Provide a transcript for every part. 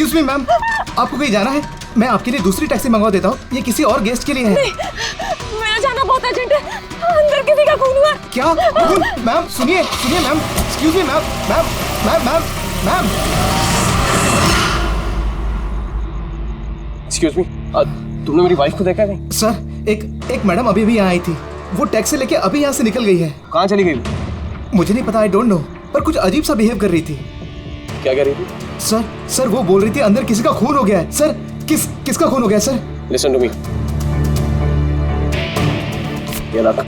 Excuse me ma'am, आपको कहीं जाना है? मैं आपके लिए दूसरी टैक्सी मंगवा देता हूँ, ये किसी और गेस्ट के लिए है। नहीं, मेरा जाना बहुत अर्जेंट है, अंदर किसी का खून हुआ। क्या खून? मैम सुनिए सुनिए ma'am, excuse me ma'am, ma'am ma'am ma'am ma'am. Excuse me, तुमने मेरी वाइफ को देखा है? सर एक मैडम अभी यहाँ आई थी, वो टैक्सी लेके अभी यहाँ से निकल गई है। कहाँ चली गई? मुझे नहीं पता, आई डोंट नो, पर कुछ अजीब सा बिहेव कर रही थी। क्या कह रही थी? सर वो बोल रही थी अंदर किसी का खून हो गया है। सर किसका खून हो गया सर? लिसन टू मी, ये रख,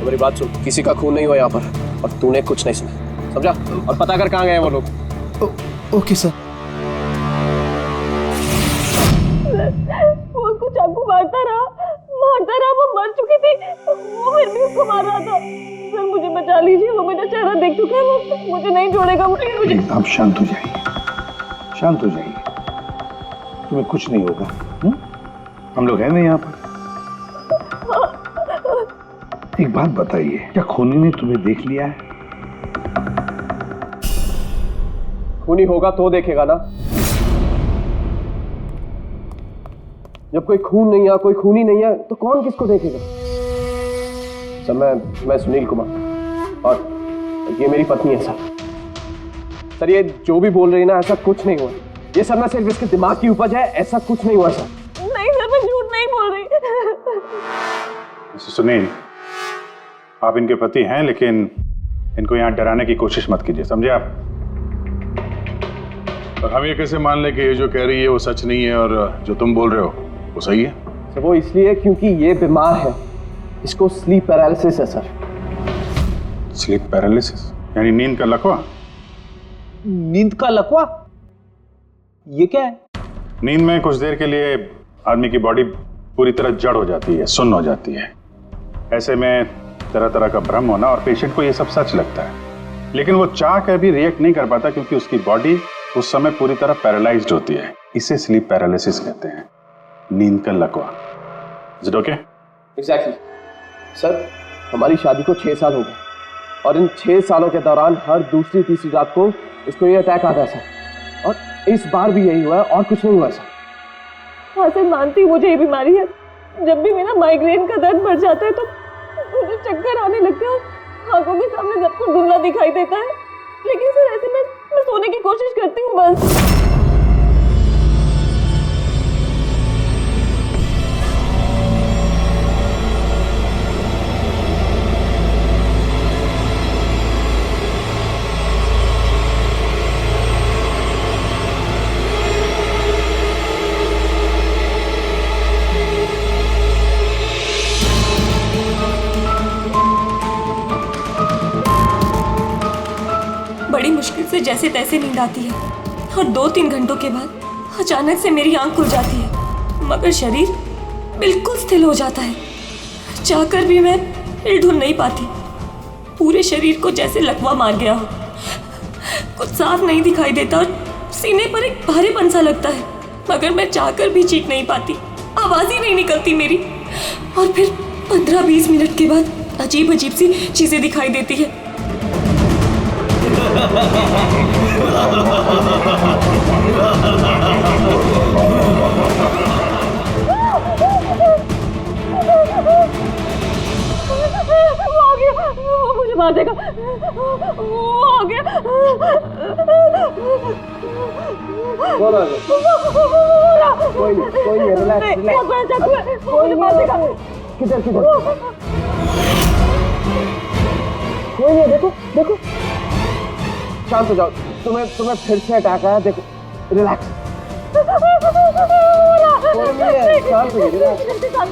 मेरी बात सुन, किसी का खून नहीं हुआ यहाँ पर, और तूने कुछ नहीं सुना, समझा? और पता कर कहाँ गए वो लोग। Okay sir. वो उसको चाकू मारता रहा, वो मर चुकी थी, वो फिर भी उसको मार रहा था। सर मुझे बचा लीजिए, वो मेरा चेहरा देख चुका है, वो मुझे नहीं छोड़ेगा। मुझे आप शांत हो जाइए, शांत हो जाइए, तुम्हें कुछ नहीं होगा। हम लोग हैं ना यहाँ पर। एक बात बताइए, क्या खूनी ने तुम्हें देख लिया है? खूनी होगा तो देखेगा ना, जब कोई खून नहीं है, कोई खूनी नहीं है, तो कौन किसको देखेगा? सर मैं सुनील कुमार, और ये मेरी पत्नी है सर। ये जो भी बोल रही है ना, ऐसा कुछ नहीं हुआ, ये सब ना सिर्फ इसके दिमाग की उपज है, ऐसा कुछ नहीं हुआ सर। नहीं सर, मैं झूठ नहीं बोल रही। सुनील, आप इनके पति हैं, लेकिन इनको यहाँ डराने की कोशिश मत कीजिए, समझे आप? और हम ये कैसे मान लें कि ये जो कह रही है वो सच नहीं है और जो तुम बोल रहे हो वो सही है? सर वो इसलिए क्योंकि ये बीमार है, इसको स्लीप पैरालिसिस है सर। स्लीप पैरालिसिस यानी नींद का लकवा? नींद का लकवा? ये क्या है? नींद में कुछ देर के लिए आदमी की बॉडी पूरी तरह जड़ हो जाती है, सुन्न हो जाती है। ऐसे में तरह तरह का भ्रम होना, और पेशेंट को ये सब सच लगता है, लेकिन वो चाह कर भी रिएक्ट नहीं कर पाता क्योंकि उसकी बॉडी उस समय पूरी तरह पैरालाइज्ड होती है। इसे स्लीप पैरालिसिस कहते हैं, नींद का लकवा। Is it okay? Exactly sir, हमारी शादी को 6 साल हो गए, और इन 6 सालों के दौरान हर दूसरी तीसरी रात को इसको ये अटैक आता है सर, और इस बार भी यही हुआ है, और कुछ नहीं हुआ सर। हाँ सर, मानती हूँ मुझे ये बीमारी है। जब भी मेरा माइग्रेन का दर्द बढ़ जाता है तो मुझे चक्कर आने लगते हैं और आंखों के सामने सब कुछ धुंधला दिखाई देता है। लेकिन सर ऐसे में मैं सोने की कोशिश करती हूँ बस। बड़ी मुश्किल से जैसे तैसे नींद आती है और 2-3 घंटों के बाद अचानक से मेरी आंख खुल जाती है, मगर शरीर बिल्कुल स्थिर हो जाता है। चाहकर भी मैं हिल-डुल नहीं पाती। पूरे शरीर को जैसे लकवा मार गया हो, कुछ साफ नहीं दिखाई देता और सीने पर एक भारीपन सा लगता है, मगर मैं चाहकर भी चीख नहीं पाती, आवाज ही नहीं निकलती मेरी। और फिर 15-20 मिनट के बाद अजीब अजीब सी चीजें दिखाई देती है। वो आ गया, वो मुझे मार देगा, वो आ गया। कोई नहीं, रिलैक्स, बहुत बड़ा चाकू है, वो मुझे मार देगा। किधर कोई नहीं, देखो शांत हो जाओ, तुम्हें फिर से अटैक आया, देखो रिलैक्स, कोई नहीं है, शांत हो, रिलैक्स,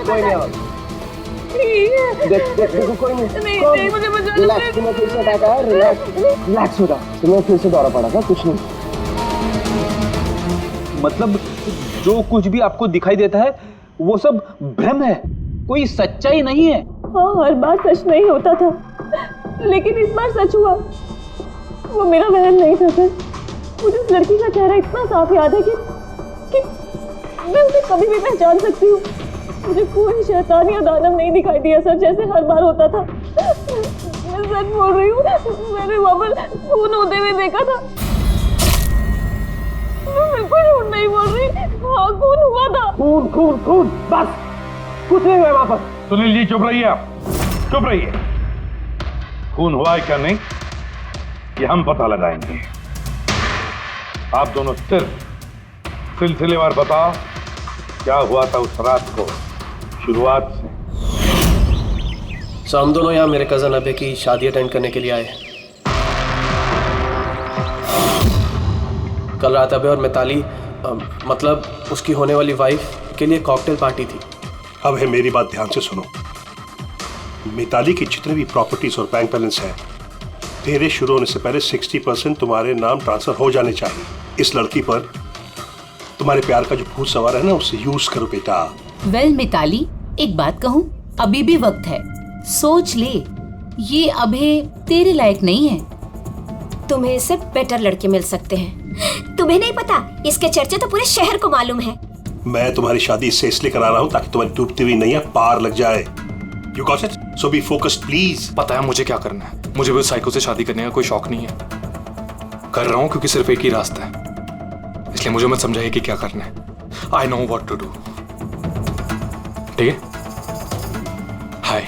कोई नहीं है, देखो कोई नहीं, मुझे बचा लो, रिलैक्स, तुम्हें फिर से अटैक आया, रिलैक्स हो जाओ, तुम्हें फिर से दौरा पड़ा था, कुछ नहीं। मतलब जो कुछ भी आपको दिखाई देता है वो सब भ्रम है, कोई सच्चाई नहीं है। हाँ, हर बार सच नहीं होता था, लेकिन इस बार सच हुआ। वो मेरा वहम नहीं था सर। मुझे उस लड़की का चेहरा इतना साफ याद है कि मैं उसे कभी भी पहचान सकती हूँ। मुझे कोई शैतान या दानव नहीं दिखाई दिया सर, जैसे हर बार होता था। मैं सच बोल रही हूँ, मैंने वहाँ पर खून होते हुए देखा था। मैं बिल्कुल झूठ खून खून खून, बस कुछ नहीं हुआ वहां पर। सुनील जी चुप रहिए, आप चुप रहिए। खून हुआ है क्या नहीं ये हम पता लगाएंगे। आप दोनों सिर्फ सिलसिलेवार बताओ क्या हुआ था उस रात को, शुरुआत से। सर हम दोनों यहाँ मेरे कजन अभय की शादी अटेंड करने के लिए आए। कल रात अभय और मिताली मतलब उसकी होने वाली वाइफ के लिए कॉकटेल पार्टी थी। अब है मेरी बात ध्यान से सुनो। मिताली की जितने भी प्रॉपर्टीज और बैंक बैलेंस है तेरे शुरू होने से पहले 60% तुम्हारे नाम ट्रांसफर हो जाने चाहिए। इस लड़की पर तुम्हारे प्यार का जो भूत सवार है ना उसे यूज करो बेटा। वेल मिताली, एक बात कहूँ, अभी भी वक्त है, सोच ले। ये अभय तेरे लायक नहीं है। तुम्हें इससे बेटर लड़के मिल सकते हैं। तुम्हें नहीं पता, इसके चर्चे तो पूरे शहर को मालूम है। मैं तुम्हारी शादी इससे इसलिए करा रहा हूँ ताकि तुम्हारी डूबती हुई नैया पार लग जाए। You got it? So be focused please. पता है मुझे क्या करना है। मुझे भी उस साइको से शादी करने का कोई शौक नहीं है। कर रहा हूँ क्योंकि सिर्फ एक ही रास्ता है, इसलिए मुझे मत समझाइए कि क्या करना है। I know what to do. ठीक है? हाय।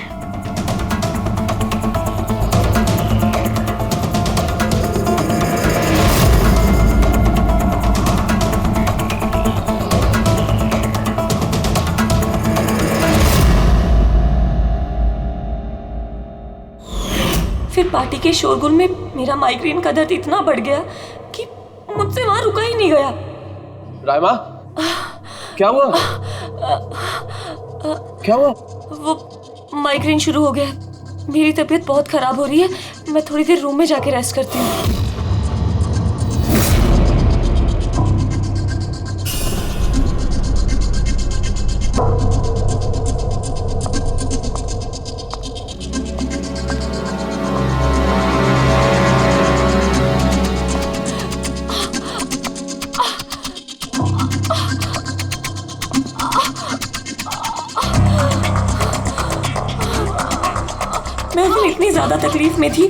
फिर पार्टी के शोरगुल में मेरा माइग्रेन का दर्द इतना बढ़ गया कि मुझसे वहां रुका ही नहीं गया। रायमा, क्या हुआ? क्या हुआ? वो माइग्रेन शुरू हो गया। मेरी तबीयत बहुत खराब हो रही है। मैं थोड़ी देर रूम में जाके रेस्ट करती हूँ। मैं फिर इतनी ज्यादा तकलीफ में थी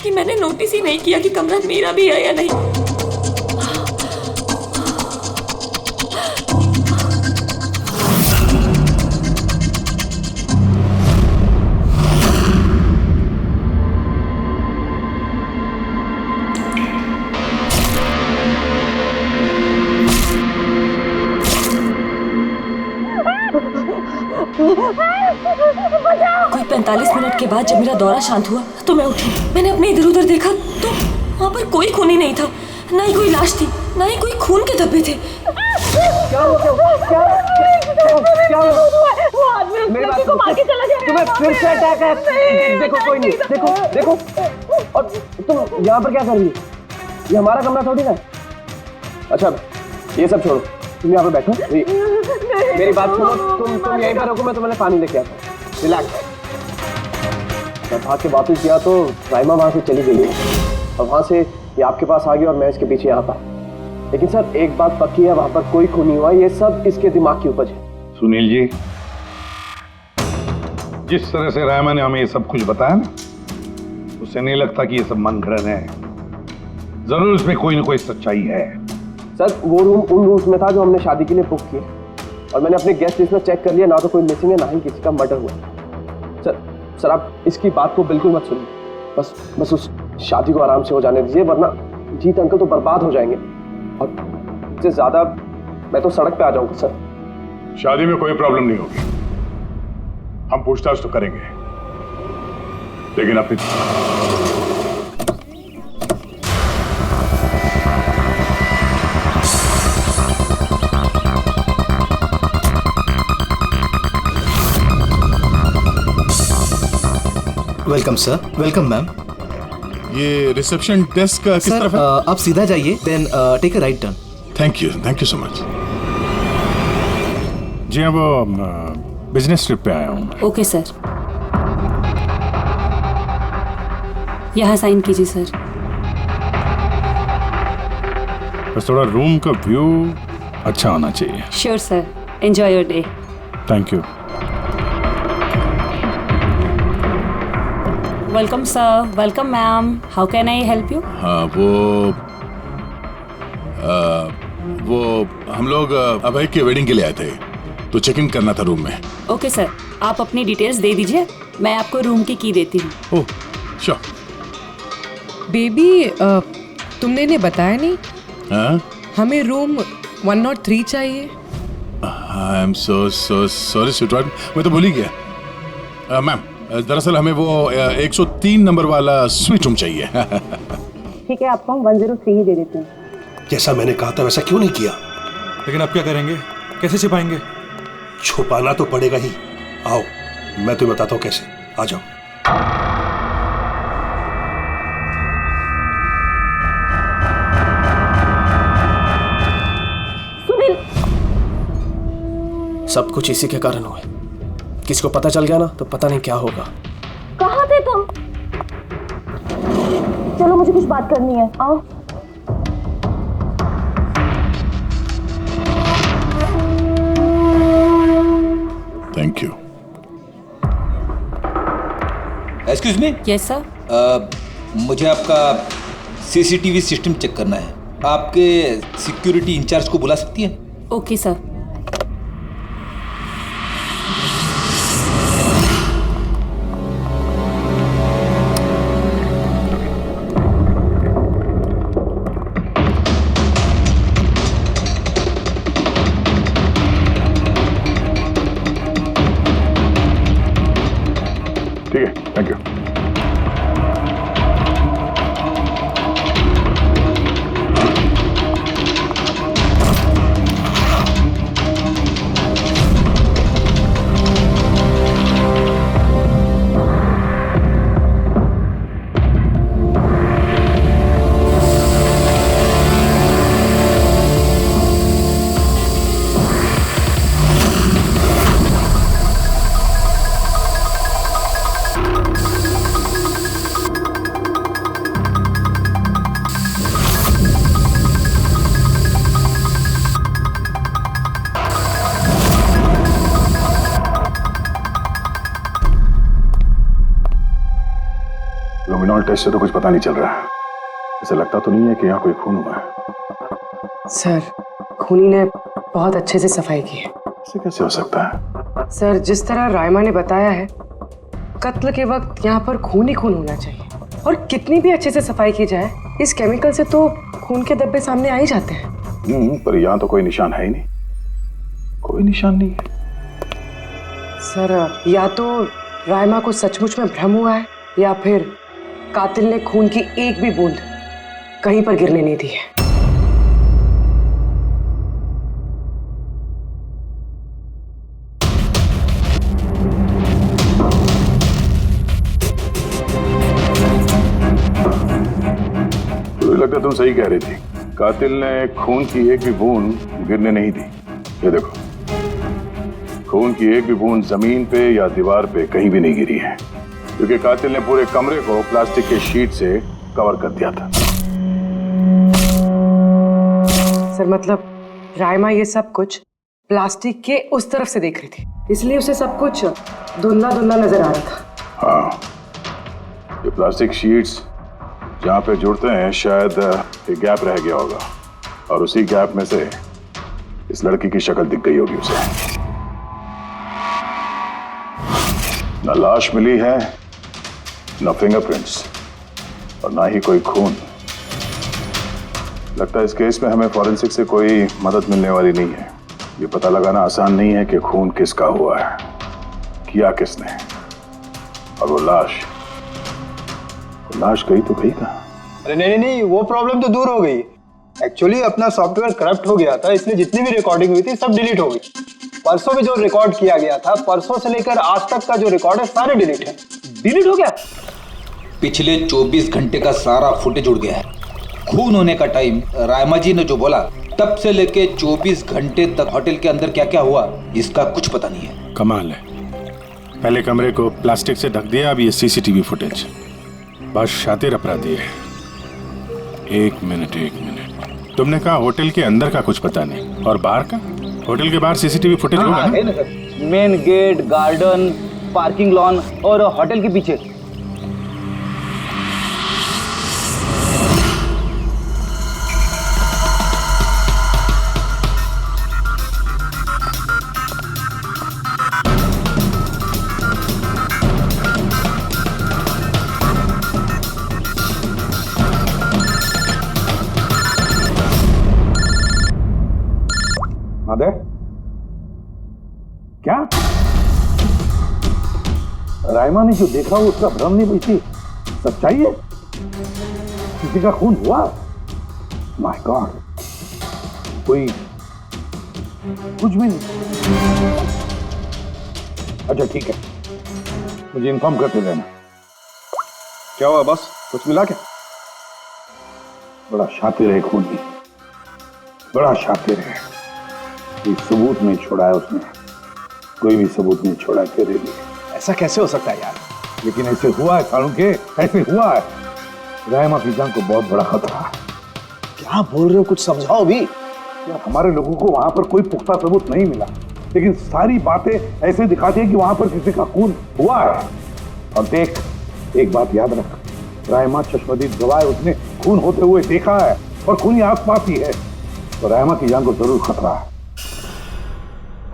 कि मैंने नोटिस ही नहीं किया कि कमरा मेरा भी है या नहीं। कोई 45 मिनट के बाद जब मेरा दौरा शांत हुआ तो मैं उठी। मैंने अपने इधर उधर देखा तो वहाँ पर कोई खून ही नहीं था, ना ही कोई लाश थी, ना ही कोई खून के धब्बे थे। क्या हुआ? वो आदमी उस लड़की को मार के चला गया। तुम्हें फिर से अटैक है? देखो कोई नहीं, देखो। और तुम यहाँ पर क्या कर रही हो? ये हमारा कमरा थोड़ी ना। अच्छा ये सब छोड़ो, तुम यहाँ पर बैठो। मेरी बात सुनो, तुम यहीं पर रखो, मैं तुम्हें पानी लेके आता हूँ। रिलैक्स। मैं भाग के वापस गया तो राइमा वहां से चली गई और वहां से ये आपके पास आ गया और मैं इसके पीछे यहाँ था। लेकिन सर एक बात पक्की है, वहां पर कोई खून नहीं हुआ। ये सब इसके दिमाग की उपज है। सुनील जी, जिस तरह से रायमा ने हमें ये सब कुछ बताया ना, उससे नहीं लगता कि ये सब मन घड़न है। जरूर इसमें कोई ना कोई सच्चाई है। सर वो रूम उन रूम्स में था जो हमने शादी के लिए बुक किए और मैंने अपने गेस्ट लिस्ट में चेक कर लिया, ना तो कोई मिसिंग है ना ही किसी का मर्डर हुआ। सर आप इसकी बात को बिल्कुल मत सुनिए। बस उस शादी को आराम से हो जाने दीजिए, वरना जीत अंकल तो बर्बाद हो जाएंगे और इससे ज्यादा मैं तो सड़क पे आ जाऊंगा। सर शादी में कोई प्रॉब्लम नहीं होगी, हम पूछताछ तो करेंगे, लेकिन अपनी वेलकम सर। Welcome ma'am. ये रिसेप्शन डेस्क किस तरफ है? आप सीधा जाइए, then take a right turn. Thank you so much. जी हाँ, वो बिजनेस ट्रिप पे आया हूँ। ओके सर, यहाँ साइन कीजिए सर। बस थोड़ा रूम का व्यू अच्छा होना चाहिए। Sure sir, enjoy your day. Thank you. Welcome sir. Welcome ma'am. How can I help you? हाँ वो हम लोग अभय के वेडिंग के लिए आए थे। तो चेक इन करना था रूम में। ओके सर, आप अपनी डिटेल्स दे दीजिए, मैं आपको रूम की देती हूँ। Oh sure. बेबी तुमने इन्हें बताया नहीं? हाँ? हमें रूम 103 चाहिए। I am so sorry sweetheart, मैं तो भूल ही गया। मैम दरअसल हमें वो 103 नंबर वाला स्वीट रूम चाहिए। ठीक है, आपको हम 103 ही दे देते हैं। जैसा मैंने कहा था वैसा क्यों नहीं किया? लेकिन आप क्या करेंगे, कैसे छिपाएंगे? छुपाना तो पड़ेगा ही। आओ मैं तुम्हें बताता हूँ कैसे, आ जाओ। सब कुछ इसी के कारण हुआ। किसी को पता चल गया ना तो पता नहीं क्या होगा। कहाँ थे तुम? चलो मुझे कुछ बात करनी है, आओ। Thank you. Excuse me. Yes sir. मुझे आपका सीसीटीवी सिस्टम चेक करना है। आपके सिक्योरिटी इंचार्ज को बुला सकती है? Okay sir. ठीक है, थैंक यू। लुमिनॉल टेस्ट से तो कुछ पता नहीं चल रहा है। ऐसा लगता तो नहीं है कि यहाँ कोई खून हुआ है। सर खूनी ने बहुत अच्छे से सफाई की है। ऐसे कैसे हो सकता है? सर जिस तरह रायमा ने बताया है, कत्ल के वक्त यहाँ पर खून ही खून होना चाहिए। और कितनी भी अच्छे से सफाई की जाए, इस केमिकल से तो खून के धब्बे सामने आ ही जाते हैं। पर यहाँ तो कोई निशान है ही नहीं, कोई निशान नहीं है। सर या तो रायमा को सचमुच में भ्रम हुआ है, या फिर कातिल ने खून की एक भी बूंद कहीं पर गिरने नहीं दी है। मुझे लगता है तुम सही कह रही थी। कातिल ने खून की एक भी बूंद गिरने नहीं दी। ये देखो, खून की एक भी बूंद जमीन पे या दीवार पे कहीं भी नहीं गिरी है, क्योंकि कातिल ने पूरे कमरे को प्लास्टिक के शीट से कवर कर दिया था। सर मतलब रायमा ये सब कुछ प्लास्टिक के उस तरफ से देख रही थी, इसलिए उसे सब कुछ धुंधला धुंधला नजर आ रहा था। हाँ, ये प्लास्टिक शीट्स जहाँ पे जुड़ते हैं शायद एक गैप रह गया होगा, और उसी गैप में से इस लड़की की शक्ल दिख गई होगी उसे। न लाश मिली है, न फिंगरप्रिंट्स, और ना ही कोई खून। लगता है इस केस में हमें फॉरेंसिक से कोई मदद मिलने वाली नहीं है। ये पता लगाना आसान नहीं है कि खून किसका हुआ है, किया किसने, और वो लाश गई तो गई कहाँ? अरे नहीं, वो प्रॉब्लम तो दूर हो गई। एक्चुअली अपना सॉफ्टवेयर करप्ट हो गया था, इसलिए जितनी भी रिकॉर्डिंग हुई थी सब डिलीट हो गई। परसों भी जो रिकॉर्ड किया गया था, परसों से लेकर आज तक का जो रिकॉर्ड है सारे डिलीट है। डिलीट हो गया। पिछले 24 घंटे का सारा फुटेज उड़ गया है। खून होने का टाइम रायमा जी ने जो बोला, तब से लेके 24 घंटे तक होटल के अंदर क्या क्या हुआ इसका कुछ पता नहीं है। कमाल है, पहले कमरे को प्लास्टिक से ढक दिया, अब ये सीसीटीवी फुटेज। बस शातिर अपराधी है। एक मिनट, तुमने कहा होटल के अंदर का कुछ पता नहीं, और बाहर का? होटल के बाहर सीसीटीवी फुटेज होगा ना? Main gate, garden, parking lawn और होटल के पीछे। माधव, क्या रायमा ने जो देखा वो उसका भ्रम नहीं थी, सच्चाई है? किसी का खून हुआ? माय गॉड, कोई कुछ भी नहीं। अच्छा ठीक है, मुझे इन्फॉर्म करते रहना। क्या हुआ बॉस, कुछ मिला क्या? बड़ा शातिर है खूनी, बड़ा शातिर है। कोई सबूत नहीं छोड़ा है उसने, कोई भी सबूत नहीं छोड़ा तेरे लिए। ऐसा कैसे हो सकता है यार? लेकिन ऐसे हुआ है सालुंके, ऐसे हुआ है। रायमा की जान को बहुत बड़ा खतरा है। क्या बोल रहे हो, कुछ समझाओ भी। यार हमारे लोगों को वहां पर कोई पुख्ता सबूत नहीं मिला, लेकिन सारी बातें ऐसे दिखाती है कि वहां पर किसी का खून हुआ है। और देख, एक बात याद रख, रायमा चश्मदीद गवाह है, उसने खून होते हुए देखा है और खूनी आसपास ही है, तो रायमा की जान को जरूर खतरा है।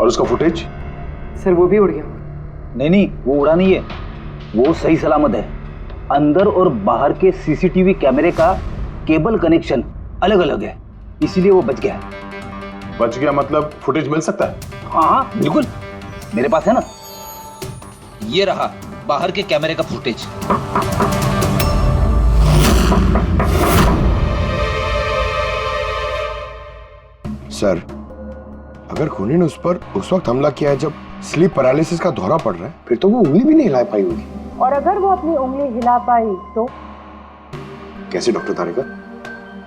और उसका फुटेज? सर वो भी उड़ गया। नहीं, वो उड़ा नहीं है, वो सही सलामत है। अंदर और बाहर के सीसीटीवी कैमरे का केबल कनेक्शन अलग अलग है, इसीलिए वो बच गया। बच गया मतलब फुटेज मिल सकता है? हाँ बिल्कुल, मेरे पास है ना। ये रहा बाहर के कैमरे का फुटेज। सर, अगर खूनी ने उस पर उस वक्त हमला किया है जब स्लीप पैरालिसिस का दौरा पड़ रहा है, फिर तो वो उंगली भी नहीं हिला पाई होगी। और अगर वो अपनी उंगली हिला पाई तो? कैसे डॉक्टर तारिका?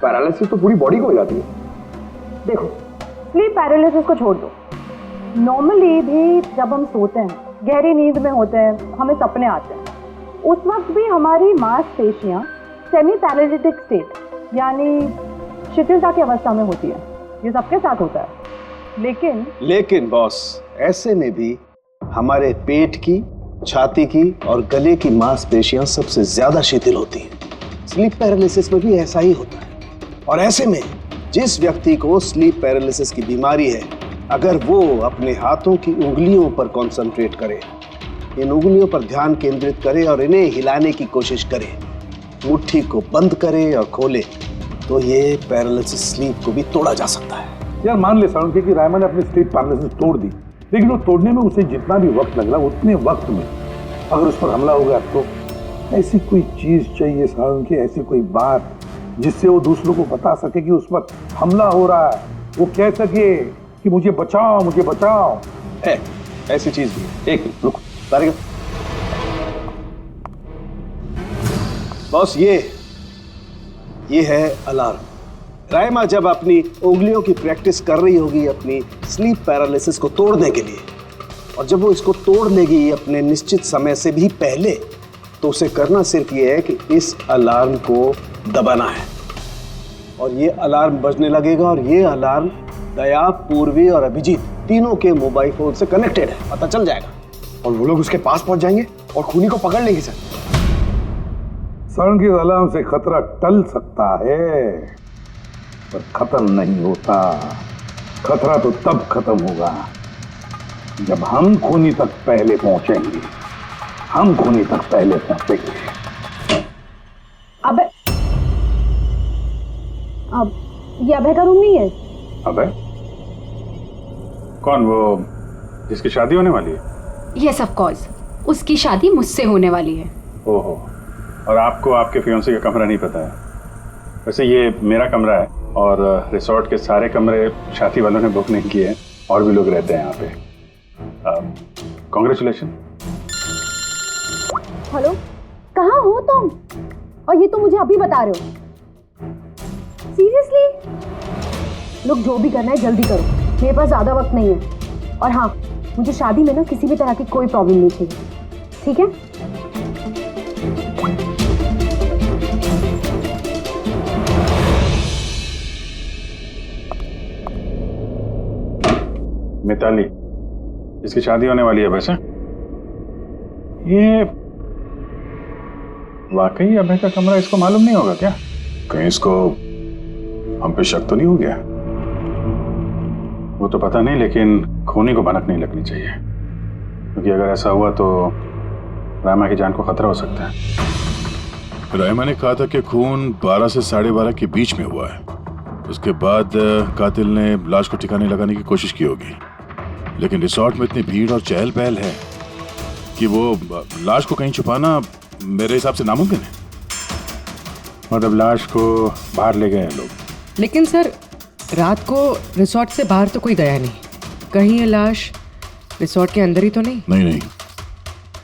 पैरालिसिस तो पूरी बॉडी को हो जाती है। देखो, स्लीप पैरालिसिस को छोड़ दो, नॉर्मली भी जब हम सोते हैं, गहरी नींद में होते हैं, हमें सपने आते हैं, उस वक्त भी हमारी मांसपेशियां सेमी पैरालिटिक स्टेट यानी शिथिलता की अवस्था में होती है। ये सबके साथ होता है। लेकिन बॉस, ऐसे में भी हमारे पेट की, छाती की और गले की मांसपेशियां सबसे ज्यादा शिथिल होती हैं। स्लीप पैरालिसिस में भी ऐसा ही होता है। और ऐसे में जिस व्यक्ति को स्लीप पैरालिसिस की बीमारी है, अगर वो अपने हाथों की उंगलियों पर कंसंट्रेट करे, इन उंगलियों पर ध्यान केंद्रित करे और इन्हें हिलाने की कोशिश करे, मुट्ठी को बंद करे और खोले, तो ये पैरालिसिस स्लीप को भी तोड़ा जा सकता है। यार मान ले सालुंके कि रायमा ने अपनी स्लीप पैरालिसिस तोड़ दी, लेकिन वो तोड़ने में उसे जितना भी वक्त लग रहा, उतने वक्त में अगर उस पर हमला हो गया तो ऐसी कोई चीज चाहिए सालुंके, ऐसी कोई बात जिससे वो दूसरों को बता सके कि उस पर हमला हो रहा है, वो कह सके कि मुझे बचाओ, मुझे बचाओ। ऐसी चीज भी। एक मिनट रुको तारिका। बॉस, ये है अलार्म। रायमा जब अपनी उंगलियों की प्रैक्टिस कर रही होगी अपनी स्लीप पैरालिसिस को तोड़ने के लिए, और जब वो इसको तोड़ लेगी अपने निश्चित समय से भी पहले, तो उसे करना सिर्फ ये है कि इस अलार्म को दबाना है, और ये अलार्म बजने लगेगा। और ये अलार्म दया, पूर्वी और अभिजीत तीनों के मोबाइल फोन से कनेक्टेड है, पता चल जाएगा। और वो लोग उसके पास पहुंच जाएंगे और खूनी को पकड़ लेंगे। सर, सालुंके अलार्म से खतरा टल सकता है, पर खत्म नहीं होता। खतरा तो तब खत्म होगा जब हम खूनी तक पहले पहुंचेंगे। हम खूनी तक पहले पहुंचेंगे। अब ये अभय का रूम नहीं है? अभय? कौन? वो जिसकी शादी होने वाली है? यस ऑफ कोर्स, उसकी शादी मुझसे होने वाली है। ओहो, और आपको आपके फियांसे का कमरा नहीं पता है? वैसे ये मेरा कमरा है और रिसोर्ट के सारे कमरे शादी वालों ने बुक नहीं किए हैं, और भी लोग रहते हैं यहाँ पे। कॉन्ग्रेचुलेशन। हेलो, कहाँ हो तुम? और ये तुम मुझे अभी बता रहे हो? सीरियसली? लोग जो भी करना है जल्दी करो, मेरे पास ज्यादा वक्त नहीं है। और हाँ, मुझे शादी में ना किसी भी तरह की कोई प्रॉब्लम नहीं चाहिए, ठीक है? मिताली, जिसकी शादी होने वाली है। वैसे ये वाकई अभय का कमरा इसको मालूम नहीं होगा क्या? कहीं इसको हम पे शक तो नहीं हो गया? वो तो पता नहीं, लेकिन खूनी को भनक नहीं लगनी चाहिए, क्योंकि अगर ऐसा हुआ तो रायमा की जान को खतरा हो सकता है। रायमा ने कहा था कि खून 12 से 12:30 के बीच में हुआ है। उसके बाद कातिल ने लाश को ठिकाने लगाने की कोशिश की होगी, लेकिन रिसोर्ट में इतनी भीड़ और चहल पहल है कि वो लाश को कहीं छुपाना मेरे हिसाब से नामुमकिन है। मतलब लाश को बाहर ले गए हैं लोग। लेकिन सर, रात को रिसोर्ट से बाहर तो कोई गया नहीं। कहीं ये लाश रिसोर्ट के अंदर ही तो नहीं? नहीं,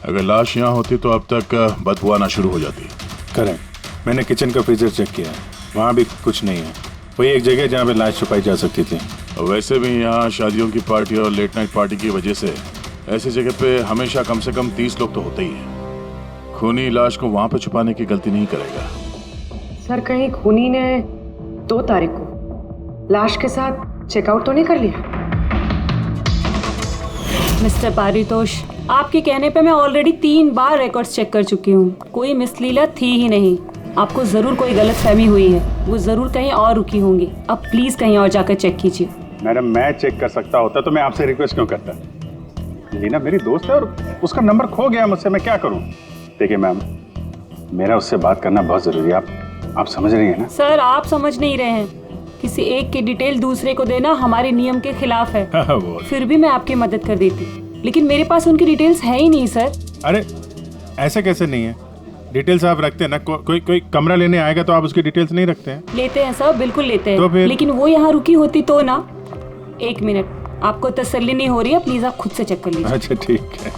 अगर लाश यहाँ होती तो अब तक बदबू आना शुरू हो जाती। करेक्ट। मैंने किचन का फ्रीजर चेक किया है, वहाँ भी कुछ नहीं है। वही एक जगह जहाँ पे लाश छुपाई जा सकती थी। और वैसे भी यहाँ शादियों की पार्टी और लेट नाइट पार्टी की वजह से ऐसी जगह पे हमेशा कम से कम 30 लोग तो होते ही हैं। खूनी लाश को वहाँ पे छुपाने की गलती नहीं करेगा। सर, कहीं खूनी ने 2 तारीख को लाश के साथ चेकआउट तो नहीं कर लिया? मिस्टर पारितोष, आपके कहने पे मैं ऑलरेडी 3 बार रिकॉर्ड्स चेक कर चुकी हूँ। कोई मिसलीला थी ही नहीं। आपको जरूर कोई गलतफहमी हुई है, वो जरूर कहीं और रुकी होंगी। अब प्लीज कहीं और जाकर चेक कीजिए। मैडम, मैं चेक कर सकता होता तो मैं आपसे रिक्वेस्ट क्यों करता? लीना मेरी दोस्त है और उसका नंबर खो गया मुझसे, मैं क्या करूं? देखिए मैम, मेरा उससे बात करना बहुत जरूरी है। आप समझ रही हैं ना? सर, आप समझ नहीं रहे हैं। किसी एक की डिटेल दूसरे को देना हमारे नियम के खिलाफ है। फिर भी मैं आपकी मदद कर देती, लेकिन मेरे पास उनकी डिटेल्स है ही नहीं सर। अरे ऐसे कैसे नहीं है? डिटेल्स आप रखते हैं ना। कोई कमरा लेने आएगा तो आप उसकी डिटेल्स नहीं रखते हैं? लेते हैं सर, बिल्कुल लेते हैं। तो फिर? लेकिन वो यहाँ रुकी होती तो ना। 1 मिनट, आपको तसल्ली नहीं हो रही है, प्लीज आप खुद से चेक कर लीजिए। अच्छा ठीक है।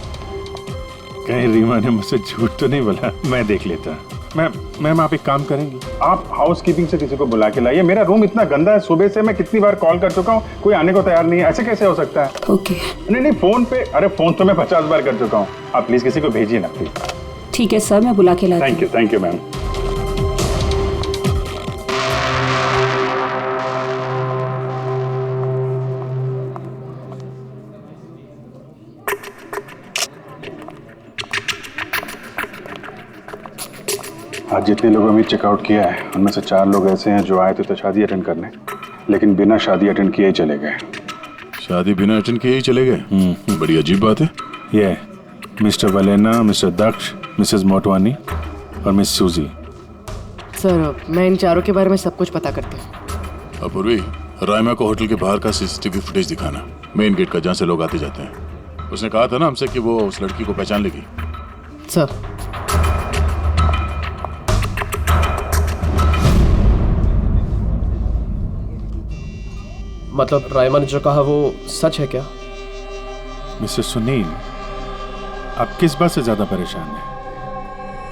कहीं रीमा ने मुझसे झूठ तो नहीं बोला? मैं देख लेता। मैम आप एक काम करेंगी, आप हाउस कीपिंग से किसी को बुला के लाइए। मेरा रूम इतना गंदा है, सुबह से मैं कितनी बार कॉल कर चुका हूँ, कोई आने को तैयार नहीं है। ऐसे कैसे हो सकता है? ओके। नहीं, फोन पे, अरे फोन तो मैं 50 बार कर चुका हूँ। आप प्लीज किसी को भेजिए ना प्लीज। ठीक है सर, मैं बुला के लाती हूँ। Thank you ma'am. आज जितने लोगों ने चेकआउट किया है उनमें से 4 लोग ऐसे हैं जो आए थे तो शादी अटेंड करने, लेकिन बिना शादी अटेंड किए ही चले गए। शादी बिना अटेंड किए ही चले गए? बड़ी अजीब बात है। ये मिस्टर वलेना, मिस्टर दक्ष, मिसेस मोटवानी और मिस सूजी। सर, मैं इन चारों के बारे में सब कुछ पता करती हूँ। अपूर्वी, रायमा को होटल के बाहर का सीसीटीवी फुटेज दिखाना, मेन गेट का, जहाँ से लोग आते जाते हैं। उसने कहा था ना हमसे कि वो उस लड़की को पहचान लेगी। सर, मतलब रायमा ने जो कहा वो सच है क्या? मिस्टर सुनील, आप किस बात से ज्यादा परेशान हैं?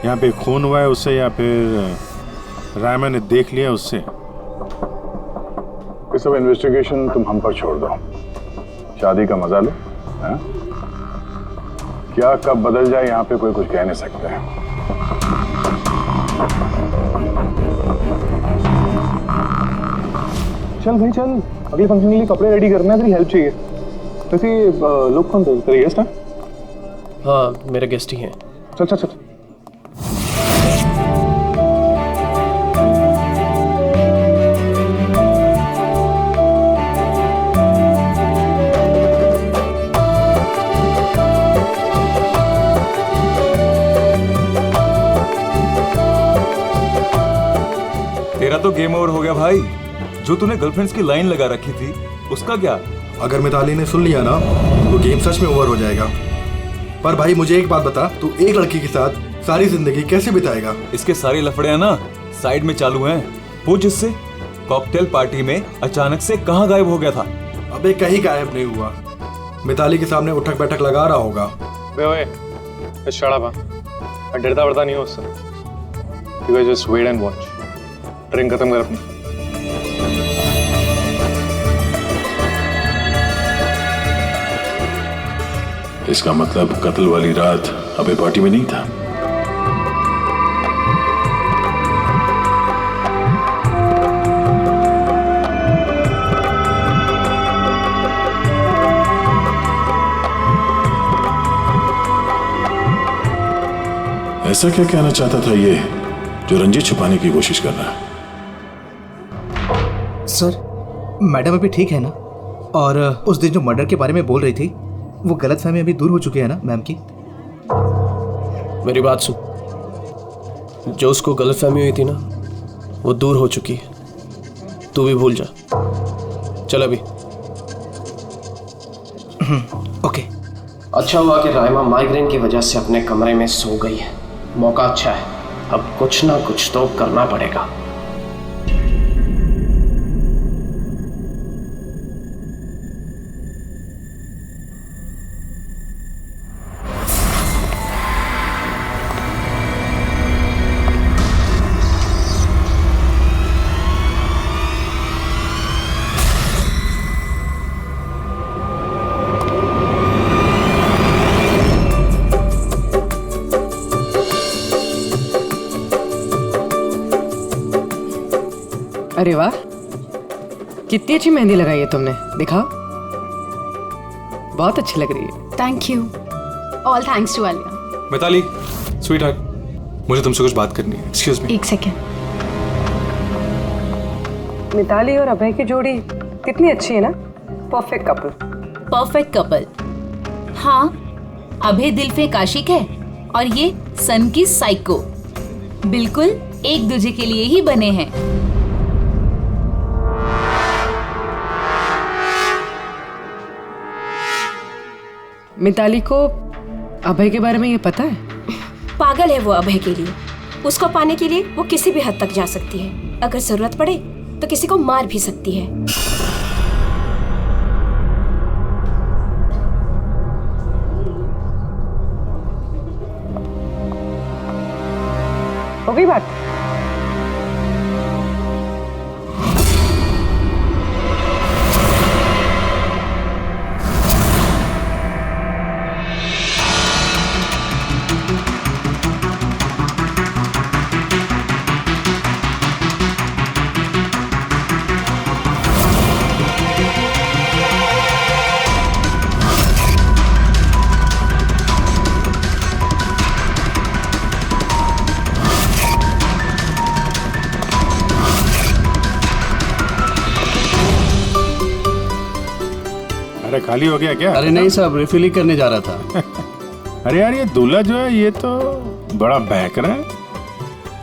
यहाँ पे खून हुआ है उससे या फिर रायमा ने देख लिया उससे? ये सब इन्वेस्टिगेशन तुम हम पर छोड़ दो, शादी का मजा लो। हाँ? क्या कब बदल जाए यहाँ पे कोई कुछ कह नहीं सकता है। चल भाई चल, अगले फंक्शन के लिए कपड़े रेडी करना है, तेरी हेल्प चाहिए। वैसे लोग कौन थे? तेरे गेस्ट हैं? हाँ, मेरे गेस्ट ही हैं। चल चल चल। तेरा तो गेम ओवर हो गया भाई। जो तूने गर्लफ्रेंड्स की लाइन लगा रखी थी उसका क्या? अगर मिताली ने सुन लिया ना तो गेम सच में ओवर हो जाएगा। पर भाई मुझे एक बात बता, तू एक लड़की के साथ सारी जिंदगी कैसे बिताएगा? इसके सारे लफड़े हैं ना साइड में चालू हैं। पूछ इससे, कॉकटेल पार्टी में अचानक से कहाँ गायब हो गया था? अबे कहीं गायब नहीं हुआ, मिताली के सामने उठक बैठक लगा रहा होगा। मैं डरता वरता नहीं हूँ उससे। You guys just wait and watch. Drink खत्म कर अपनी। इसका मतलब कत्ल वाली रात अबे पार्टी में नहीं था। ऐसा क्या कहना चाहता था ये जो रंजित छुपाने की कोशिश कर रहा है? सर, मैडम अभी ठीक है ना? और उस दिन जो मर्डर के बारे में बोल रही थी वो गलतफहमी अभी दूर हो चुकी है ना मैम की? मेरी बात सुन, जो उसको गलतफहमी हुई थी ना वो दूर हो चुकी है। तू भी भूल जा। चल अभी। ओके। अच्छा हुआ कि राइमा माइग्रेन की वजह से अपने कमरे में सो गई है। मौका अच्छा है, अब कुछ ना कुछ तो करना पड़ेगा। अरे वाह, कितनी अच्छी मेहंदी लगाई है तुमने, दिखाओ। बहुत अच्छी लग रही है। Thank you. All thanks to Alia. Mitali, sweetheart, मुझे तुमसे कुछ बात करनी है। Excuse me. एक सेकेंड। मिताली और अभय की जोड़ी कितनी अच्छी है ना, परफेक्ट कपल। Perfect couple. हाँ, अभय दिल पे आशिक है और ये सन की साइको। बिल्कुल एक दूसरे के लिए ही बने हैं। मिताली को अभय के बारे में ये पता है? पागल है वो अभय के लिए। उसको पाने के लिए वो किसी भी हद तक जा सकती है। अगर जरूरत पड़े तो किसी को मार भी सकती है। हो गई बात? अरे खाली हो गया क्या? अरे नहीं साहब, रिफिल ही करने जा रहा था। अरे यार ये दूल्हा जो है ये तो बड़ा बहक रहा है।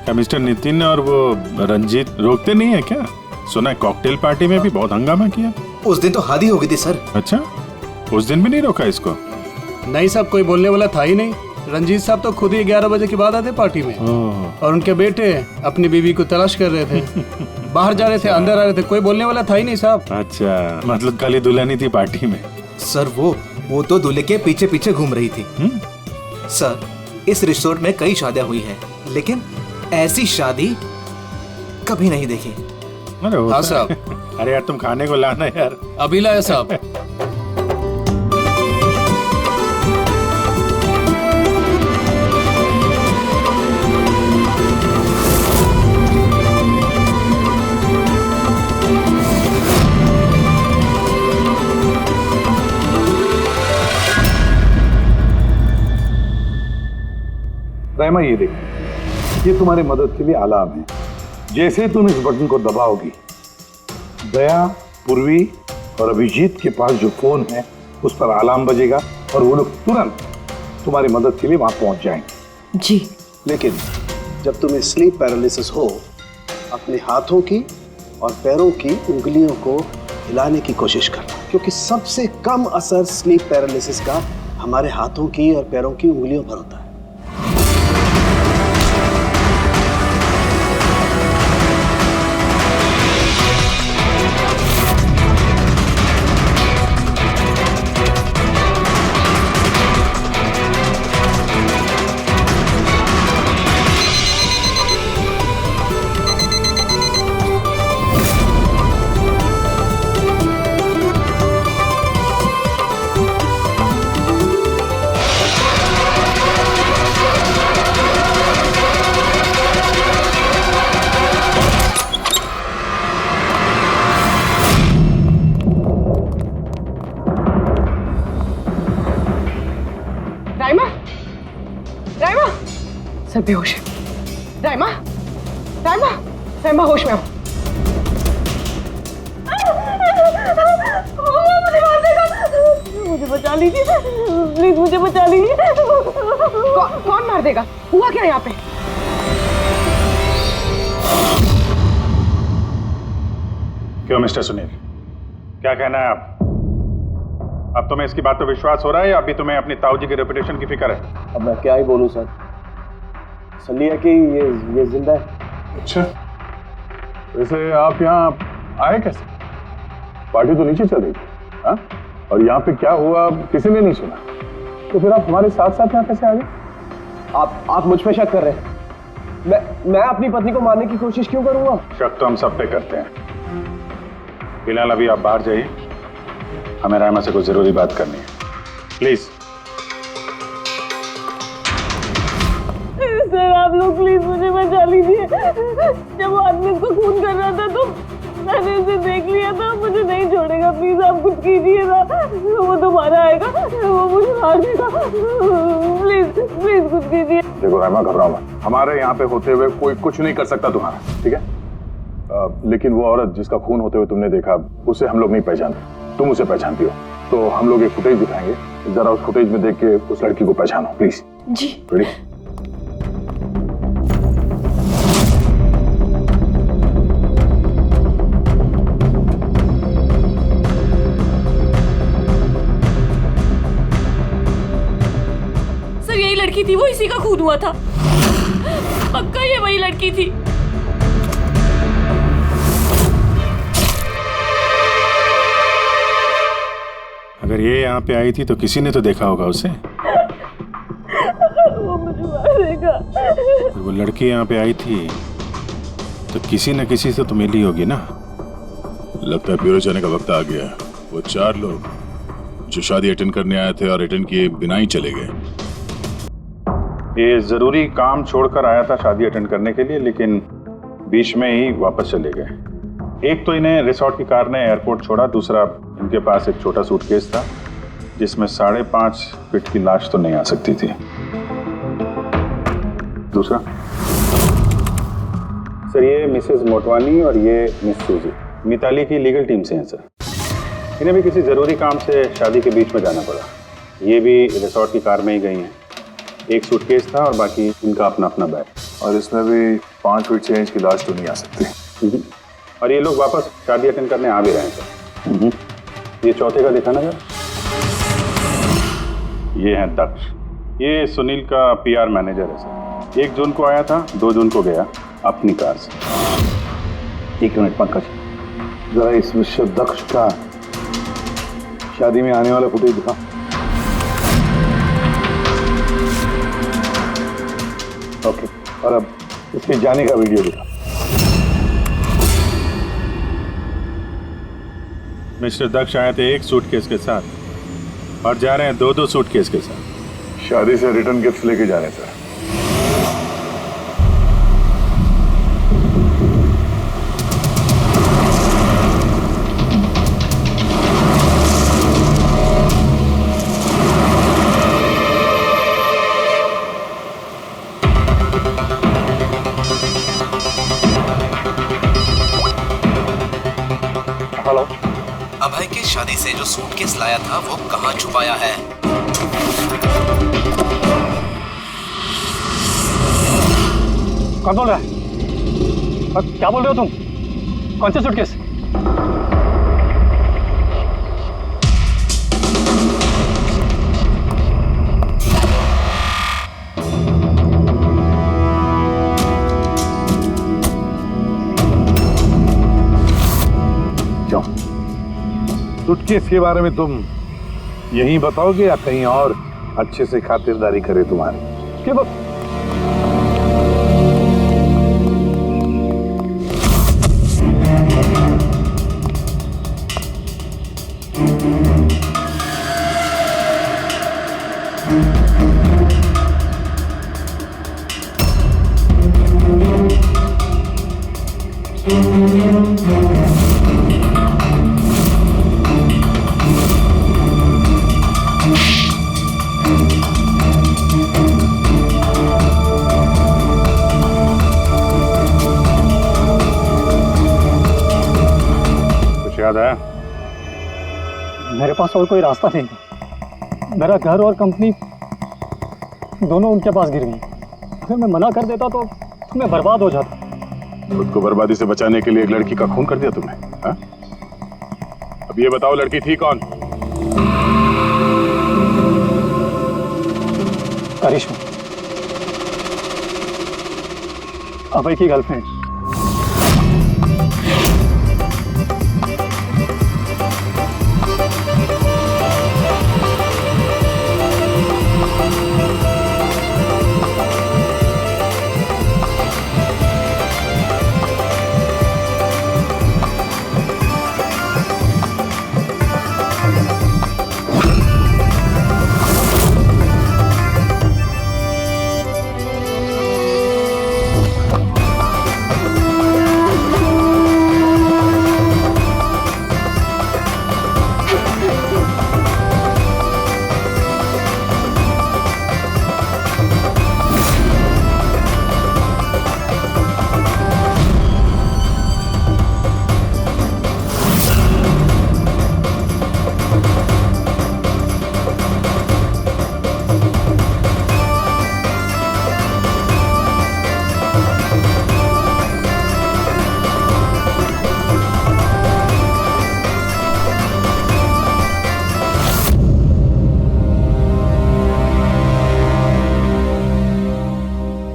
क्या मिस्टर नितिन और वो रंजीत रोकते नहीं है क्या? सुना है कॉकटेल पार्टी में भी बहुत हंगामा किया। उस दिन तो हादी हो गई थी सर। अच्छा, उस दिन भी नहीं रोका इसको? नहीं साहब, कोई बोलने वाला था ही नहीं। रंजीत साहब तो खुद ही 11 बजे के बाद आते पार्टी में, और उनके बेटे अपनी बीवी को तलाश कर रहे थे। बाहर जा रहे थे, अंदर आ रहे थे, कोई बोलने वाला था ही नहीं साहब। अच्छा, मतलब खाली दुल्हन ही थी पार्टी में? सर वो तो दूल्हे के पीछे पीछे घूम रही थी। सर, इस रिसोर्ट में कई शादियां हुई हैं, लेकिन ऐसी शादी कभी नहीं देखी। अरे हाँ साहब। अरे यार तुम खाने को लाना यार। अभी लाया साहब। राइमा ये देखो, ये तुम्हारी मदद के लिए अलार्म है। जैसे तुम इस बटन को दबाओगी, दया, पूर्वी और अभिजीत के पास जो फोन है उस पर अलार्म बजेगा और वो लोग तुरंत तुम्हारी मदद के लिए वहां पहुंच जाएंगे। जी। लेकिन जब तुम्हें स्लीप पैरालिसिस हो, अपने हाथों की और पैरों की उंगलियों को हिलाने की कोशिश करना, क्योंकि सबसे कम असर स्लीप पैरालिसिस का हमारे हाथों की और पैरों की उंगलियों पर होता है। सर बेहोश है। राइमा, राइमा, राइमा होश में आओ। मुझे मार देगा। मुझे बचा लीजिए प्लीज, मुझे बचा लीजिए। कौन मार देगा? हुआ क्या यहाँ पे? क्यों मिस्टर सुनील, क्या कहना है आप? अब तुम्हें इसकी बात पे विश्वास हो रहा है या अभी तुम्हें अपनी ताऊ जी के रेपुटेशन की फिक्र है? अब मैं क्या ही बोलूं सर, सुन लिया कि ये जिंदा है। अच्छा, वैसे आप यहाँ आए कैसे? पार्टी तो नीचे चल रही थी, हाँ? और यहाँ पे क्या हुआ किसी ने नहीं सुना, तो फिर आप हमारे साथ साथ यहाँ कैसे आ गए? आप मुझ पे शक कर रहे हैं? मैं अपनी पत्नी को मारने की कोशिश क्यों करूंगा? शक तो हम सब पे करते हैं। फिलहाल अभी आप बाहर जाइए, हमें रायमा से कुछ जरूरी बात करनी है, प्लीज। सर आप लोग प्लीज मुझे बचा लीजिए। जब वो आदमी इसको खून कर रहा था तो मैंने उसे देख लिया था, मुझे नहीं छोड़ेगा, प्लीज आप कुछ कीजिए ना, वो दोबारा आएगा, वो मुझे मार देगा, प्लीज प्लीज कुछ कीजिए। देखो रायमा, घबराओ मत, हमारे यहाँ पे होते हुए कोई कुछ नहीं कर सकता तुम्हारा, ठीक है? लेकिन वो औरत जिसका खून होते हुए तुमने देखा, उसे हम लोग नहीं पहचानते, तुम उसे पहचानती हो, तो हम लोग एक फुटेज दिखाएंगे, जरा उस फुटेज में देख के उस लड़की को पहचानो प्लीज। जी। रेडी? सर यही लड़की थी, वो इसी का खून हुआ था, पक्का ये वही लड़की थी। अगर ये यहाँ पे आई थी तो किसी ने तो देखा होगा उसे। वो मुझे मारेगा। अगर वो लड़की यहाँ पे आई थी तो किसी न किसी से तो मिली होगी ना। लगता है ब्यूरो जाने का वक्त आ गया। वो 4 लोग जो शादी अटेंड करने आए थे और अटेंड किए बिना ही चले गए। ये जरूरी काम छोड़कर आया था शादी अटेंड करने के लिए, लेकिन बीच में ही वापस चले गए। एक तो इन्हें रिसोर्ट की कार ने एयरपोर्ट छोड़ा, दूसरा इनके पास एक छोटा सूटकेस था जिसमें 5.5 फीट की लाश तो नहीं आ सकती थी। दूसरा सर, ये मिसेस मोटवानी और ये मिस सूजी मिताली की लीगल टीम से हैं सर। इन्हें भी किसी ज़रूरी काम से शादी के बीच में जाना पड़ा। ये भी रिसोर्ट की कार में ही गई हैं। एक सूटकेस था और बाकी इनका अपना अपना बैग। और इसमें भी 5 फीट से इंच की लाश तो नहीं आ सकती। और ये लोग वापस शादी अटेंड करने आ भी रहे हैं सर। ये चौथे का दिखाना जरा। ये है दक्ष, ये सुनील का PR मैनेजर है सर। 1 जून को आया था, 2 जून को गया अपनी कार से। 1 मिनट पंकज, जरा इस मिस्टर दक्ष का शादी में आने वाला फुटेज दिखा। ओके, और अब इसके जाने का वीडियो दिखा। मिस्टर दक्ष आए थे 1 सूटकेस के साथ और जा रहे हैं 2-2 सूटकेस के साथ। शादी से रिटर्न गिफ्ट लेके जा रहे थे। हेलो, अभय की शादी से जो सूटकेस लाया था वो कहाँ छुपाया है? कौन बोल रहा है? क्या बोल रहे हो तुम? कौन से सूटकेस? सूटकेस के बारे में तुम यही बताओगे या कहीं और अच्छे से खातिरदारी करे तुम्हारी? क्या याद आया? मेरे पास और कोई रास्ता नहीं। मेरा घर और कंपनी दोनों उनके पास गिर गई। अगर मैं मना कर देता तो मैं बर्बाद हो जाता। खुद को बर्बादी से बचाने के लिए एक लड़की का खून कर दिया तुमने, हाँ? अब ये बताओ लड़की थी कौन? करिश्मा, अभय की गर्लफ्रेंड।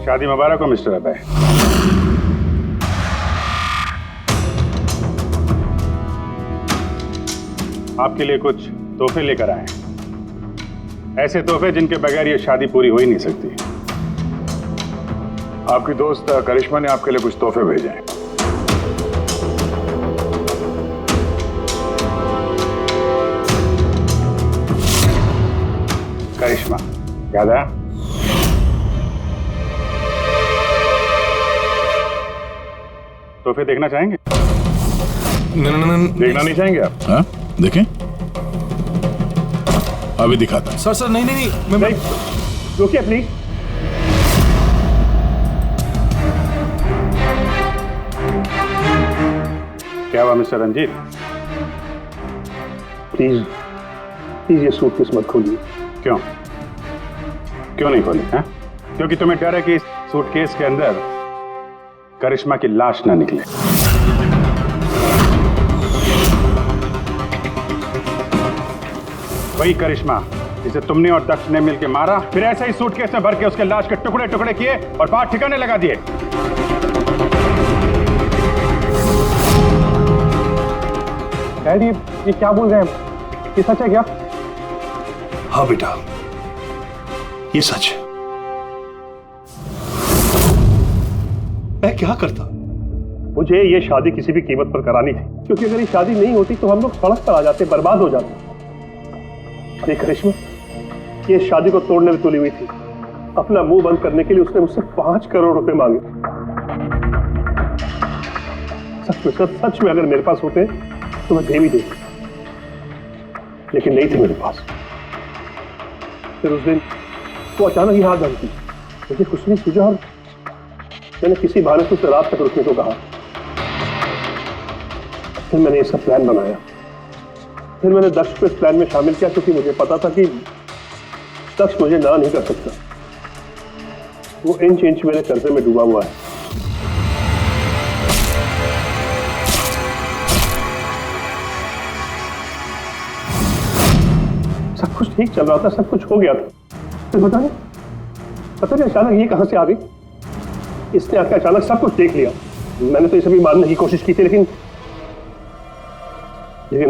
शादी मुबारक हो मिस्टर अभय। आपके लिए कुछ तोहफे लेकर आए हैं, ऐसे तोहफे जिनके बगैर ये शादी पूरी हो ही नहीं सकती। आपकी दोस्त करिश्मा ने आपके लिए कुछ तोहफे भेजे हैं। करिश्मा, याद आया? तोहफे देखना चाहेंगे? देखना नहीं चाहेंगे आप? हाँ, देखें। अभी दिखाता। सर नहीं नहीं नहीं, मैं रुकिए प्लीज। क्या हुआ मिस्टर रंजीत? प्लीज प्लीज ये सूटकेस मत खोलिए। क्यों? क्यों नहीं खोली? हैं? क्योंकि तुम्हें डर है कि इस सूटकेस के अंदर करिश्मा की लाश ना निकले। वही करिश्मा जिसे तुमने और दक्ष ने मिलकर मारा, फिर ऐसे ही सूटकेस में भर के उसके लाश के टुकड़े टुकड़े किए और बाहर ठिकाने लगा दिए। डैडी, ये क्या बोल रहे हैं? ये सच है क्या? हाँ बेटा, ये सच है। मैं क्या करता? मुझे ये शादी किसी भी कीमत पर करानी थी, क्योंकि अगर ये शादी नहीं होती तो हम लोग सड़क पर आ जाते, बर्बाद हो जाते। देख करिश्मा, ये शादी को तोड़ने में तुली हुई थी। अपना मुंह बंद करने के लिए उसने मुझसे 5 करोड़ रुपए मांगे। सच में अगर मेरे पास होते तो मैं दे भी देता, लेकिन नहीं थे मेरे पास। फिर उस दिन वो अचानक ही हाथ धमकी, मुझे कुछ नहीं सूझा और मैंने किसी बहाने से उसे रात तक रुकने को कहा। फिर मैंने ये सब प्लान बनाया। फिर मैंने दक्ष को इस प्लान में शामिल किया, क्योंकि मुझे पता था कि दक्ष मुझे ना नहीं कर सकता। वो इंच इंच मेरे कर्जे में डूबा हुआ है। सब कुछ ठीक चल रहा था, सब कुछ हो गया था। फिर पता नहीं अचानक ये कहां से आ गई। इसने आकर अचानक सब कुछ देख लिया। मैंने तो इसे भी मारने की कोशिश की थी, लेकिन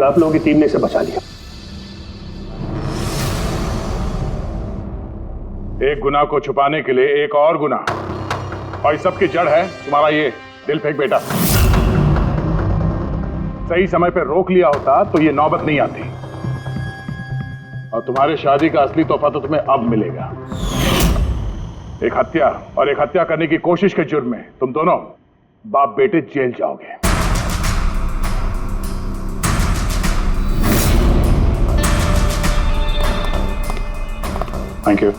आप लोगों की टीम ने इसे बचा लिया। एक गुनाह को छुपाने के लिए एक और गुनाह, और इस सब की जड़ है तुम्हारा ये दिल फेंक बेटा। सही समय पर रोक लिया होता तो ये नौबत नहीं आती, और तुम्हारे शादी का असली तोहफा तो तुम्हें अब मिलेगा। एक हत्या और एक हत्या करने की कोशिश के जुर्म में तुम दोनों बाप बेटे जेल जाओगे। Thank you.